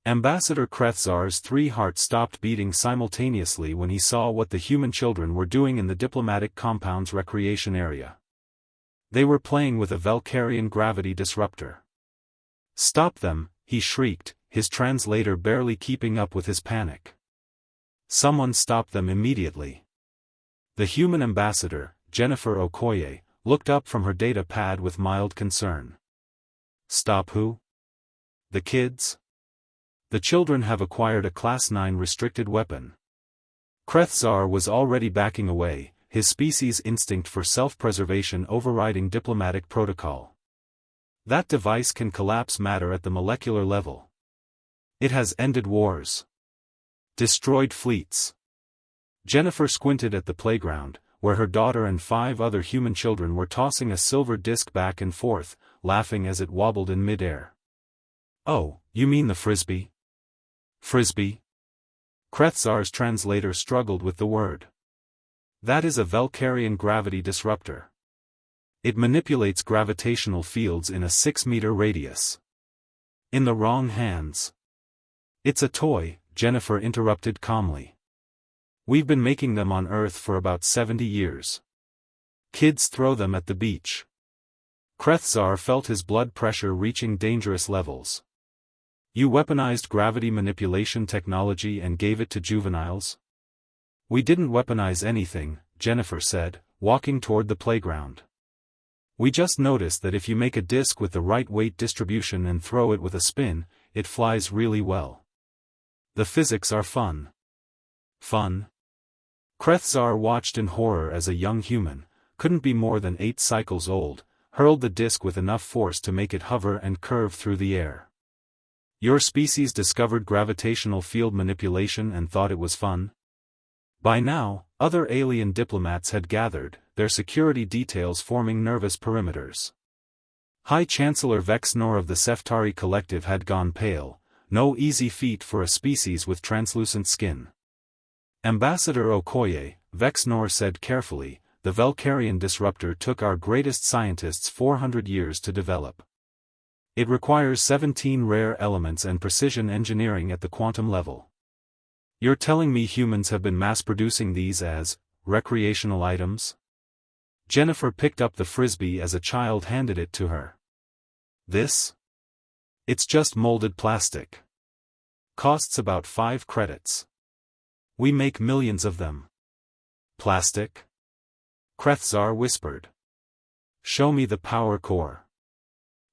Ambassador Krethzar's 3 hearts stopped beating simultaneously when he saw what the human children were doing in the diplomatic compound's recreation area. They were playing with a Valkyrian gravity disruptor. "Stop them," he shrieked, his translator barely keeping up with his panic. Someone stop them immediately. The human ambassador, Jennifer Okoye, looked up from her data pad with mild concern. "Stop who? The kids? The children have acquired a Class 9 restricted weapon." Krethzar was already backing away, his species' instinct for self-preservation overriding diplomatic protocol. "That device can collapse matter at the molecular level. It has ended wars. Destroyed fleets." Jennifer squinted at the playground, where her daughter and 5 other human children were tossing a silver disc back and forth, laughing as it wobbled in midair. "Oh, you mean the frisbee?" "Frisbee?" Krethzar's translator struggled with the word. "That is a Valkyrian gravity disruptor. It manipulates gravitational fields in a 6-meter radius. In the wrong hands." "It's a toy," Jennifer interrupted calmly. "We've been making them on Earth for about 70 years. Kids throw them at the beach." Krethzar felt his blood pressure reaching dangerous levels. "You weaponized gravity manipulation technology and gave it to juveniles?" "We didn't weaponize anything," Jennifer said, walking toward the playground. "We just noticed that if you make a disc with the right weight distribution and throw it with a spin, it flies really well. The physics are fun." "Fun?" Krethzar watched in horror as a young human, couldn't be more than 8 cycles old, hurled the disc with enough force to make it hover and curve through the air. "Your species discovered gravitational field manipulation and thought it was fun?" By now, other alien diplomats had gathered, their security details forming nervous perimeters. High Chancellor Vexnor of the Seftari Collective had gone pale, no easy feat for a species with translucent skin. "Ambassador Okoye," Vexnor said carefully, "the Valkyrian disruptor took our greatest scientists 400 years to develop. It requires 17 rare elements and precision engineering at the quantum level. You're telling me humans have been mass-producing these as recreational items?" Jennifer picked up the frisbee as a child handed it to her. "This? It's just molded plastic. Costs about 5 credits. We make millions of them." "Plastic?" Krethzar whispered. "Show me the power core."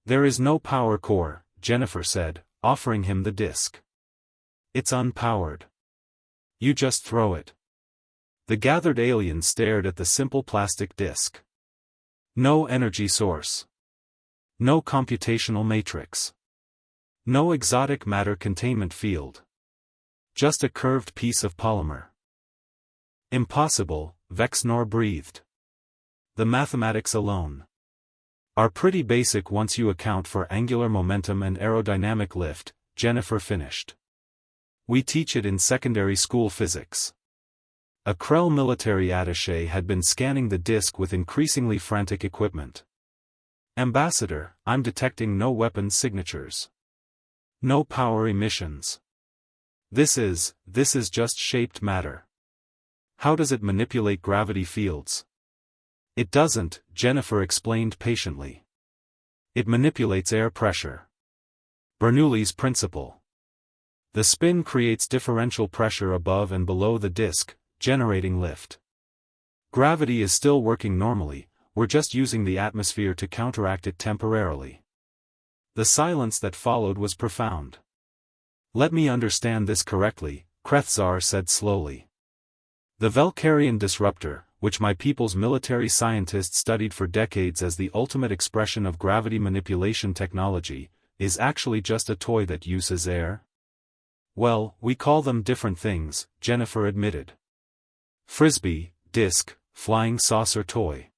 "There is no power core," Jennifer said, offering him the disc. "It's unpowered. You just throw it." The gathered aliens stared at the simple plastic disc. No energy source. No computational matrix. No exotic matter containment field. Just a curved piece of polymer. "Impossible," Vexnor breathed. "The mathematics alone are pretty basic once you account for angular momentum and aerodynamic lift," Jennifer finished. "We teach it in secondary school physics." A Krell military attaché had been scanning the disk with increasingly frantic equipment. "Ambassador, I'm detecting no weapon signatures. No power emissions. This is just shaped matter. How does it manipulate gravity fields?" "It doesn't," Jennifer explained patiently. "It manipulates air pressure. Bernoulli's principle. The spin creates differential pressure above and below the disk, generating lift. Gravity is still working normally, we're just using the atmosphere to counteract it temporarily." The silence that followed was profound. "Let me understand this correctly," Krethzar said slowly. "The Valkyrian disruptor, which my people's military scientists studied for decades as the ultimate expression of gravity manipulation technology, is actually just a toy that uses air?" "Well, we call them different things," Jennifer admitted. "Frisbee, disc, flying saucer toy.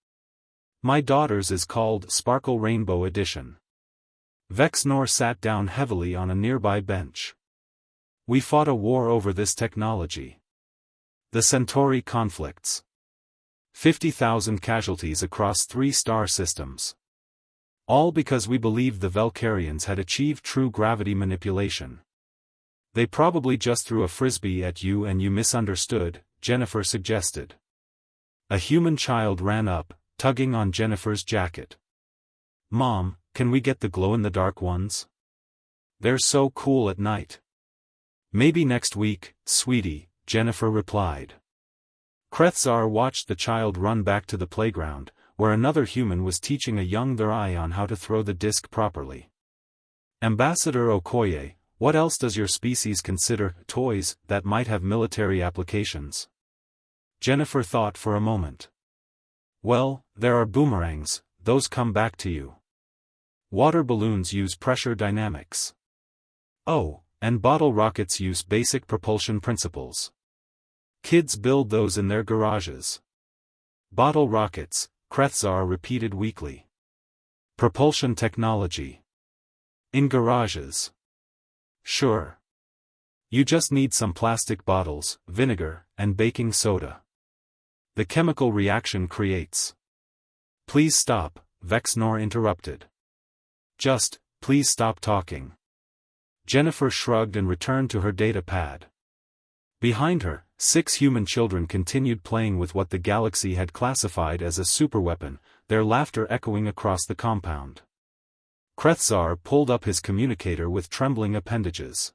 My daughter's is called Sparkle Rainbow Edition." Vexnor sat down heavily on a nearby bench. "We fought a war over this technology. The Centauri conflicts. 50,000 casualties across 3 star systems. All because we believed the Valkyrians had achieved true gravity manipulation. They probably just threw a frisbee at you and you misunderstood, Jennifer suggested. A human child ran up, tugging on Jennifer's jacket. Mom, can we get the glow-in-the-dark ones? They're so cool at night. Maybe next week, sweetie, Jennifer replied. Krethzar watched the child run back to the playground, where another human was teaching a young Therai on how to throw the disc properly. Ambassador Okoye, what else does your species consider toys that might have military applications? Jennifer thought for a moment. Well, there are boomerangs, those come back to you. Water balloons use pressure dynamics. Oh, and bottle rockets use basic propulsion principles. Kids build those in their garages. Bottle rockets, Krethzar repeated weakly. Propulsion technology. In garages. Sure. You just need some plastic bottles, vinegar, and baking soda. The chemical reaction creates. Please stop, Vexnor interrupted. Just, please stop talking. Jennifer shrugged and returned to her data pad. Behind her, 6 human children continued playing with what the galaxy had classified as a superweapon, their laughter echoing across the compound. Krethzar pulled up his communicator with trembling appendages.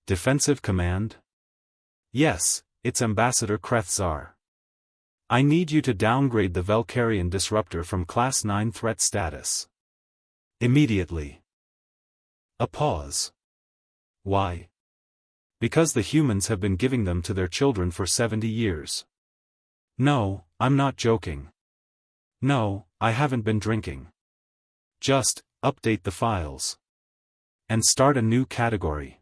Defensive command? Yes, it's Ambassador Krethzar. I need you to downgrade the Velkarian disruptor from Class 9 threat status. Immediately. A pause. Why? Because the humans have been giving them to their children for 70 years. No, I'm not joking. No, I haven't been drinking. Just, update the files. And start a new category.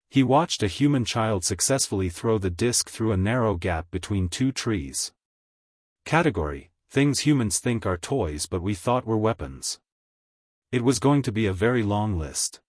He watched a human child successfully throw the disc through a narrow gap between 2 trees. Category, things humans think are toys but we thought were weapons. It was going to be a very long list.